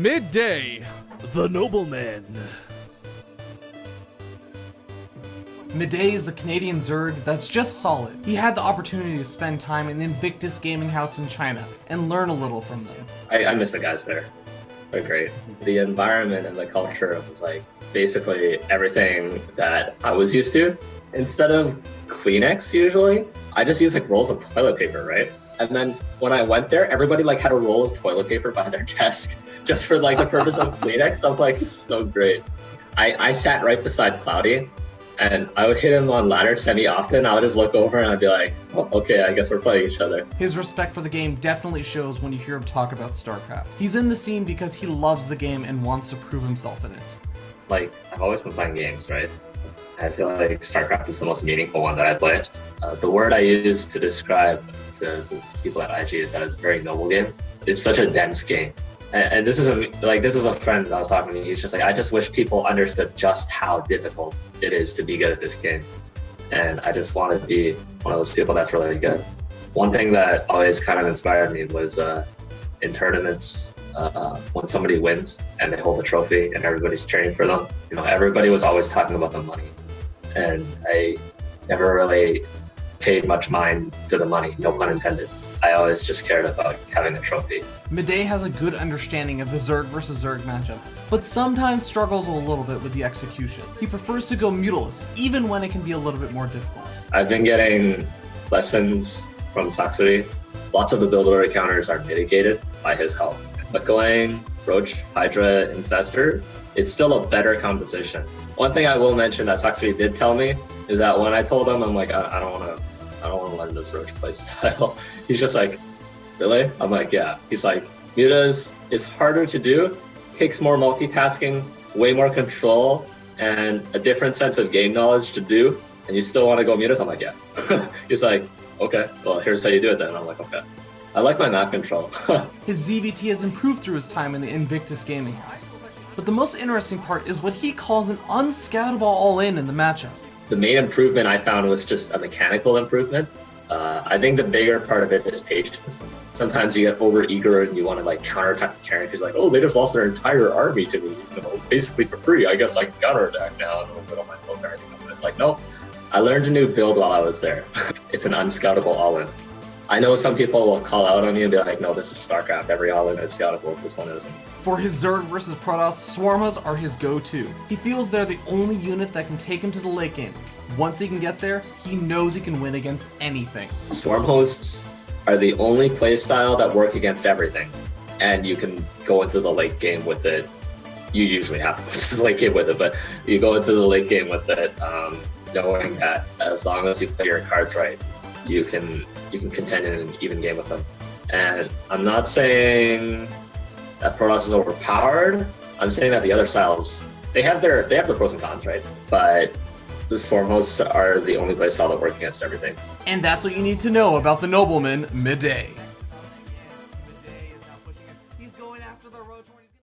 Midday, the nobleman. Midday is a Canadian Zerg that's just solid. He had the opportunity to spend time in the Invictus gaming house in China and learn a little from them. I miss the guys there. They're great. The environment and the culture was like basically everything that I was used to. Instead of Kleenex usually, I just use like rolls of toilet paper, right? And then when I went there, everybody like had a roll of toilet paper by their desk just for like the purpose of Kleenex. I'm like, it's so great. I sat right beside Cloudy and I would hit him on ladder semi-often. I would just look over and I'd be like, oh, okay, I guess we're playing each other. His respect for the game definitely shows when you hear him talk about StarCraft. He's in the scene because he loves the game and wants to prove himself in it. Like, I've always been playing games, right? I feel like StarCraft is the most meaningful one that I play. The word I use to describe to the people at IG is that it's a very noble game. It's such a dense game. And this is a friend that I was talking to. He's just like, I just wish people understood just how difficult it is to be good at this game. And I just want to be one of those people that's really good. One thing that always kind of inspired me was in tournaments, when somebody wins and they hold a trophy and everybody's cheering for them, you know, everybody was always talking about the money. And I never really paid much mind to the money, no pun intended. I always just cared about having a trophy. Midday has a good understanding of the Zerg versus Zerg matchup, but sometimes struggles a little bit with the execution. He prefers to go mutalist, even when it can be a little bit more difficult. I've been getting lessons from Saxony. Lots of the build order counters are mitigated by his help. But going Roach, Hydra, Infestor, it's still a better composition. One thing I will mention that Saxony did tell me is that when I told him, I'm like, I don't want to learn this Roach playstyle. He's just like, really? I'm like, yeah. He's like, mutas is harder to do, takes more multitasking, way more control, and a different sense of game knowledge to do, and you still want to go mutas? I'm like, yeah. He's like, okay, well, here's how you do it then. And I'm like, okay. I like my map control. His ZVT has improved through his time in the Invictus gaming house. But the most interesting part is what he calls an unscoutable all-in in the matchup. The main improvement I found was just a mechanical improvement. I think the bigger part of it is patience. Sometimes you get over-eager and you want to like counterattack the Terran because like, oh, they just lost their entire army to me, you know, basically for free. I guess I can counterattack now and put all my clothes and everything. It's like, no, I learned a new build while I was there. It's an unscoutable all-in. I know some people will call out on me and be like, no, this is StarCraft. Every all-in is scoutable. This one isn't. For his Zerg versus Protoss, Swarmas are his go-to. He feels they're the only unit that can take him to the late game. Once he can get there, he knows he can win against anything. Swarm hosts are the only playstyle that work against everything. And you can go into the late game with it. You usually have to go into the late game with it, but you go into the late game with it knowing that as long as you play your cards right, you can contend in an even game with them. And I'm not saying that Protoss is overpowered. I'm saying that the other styles, they have their pros and cons, right? But the Swarm hosts are the only playstyle that work against everything. And that's what you need to know about the nobleman, Midday.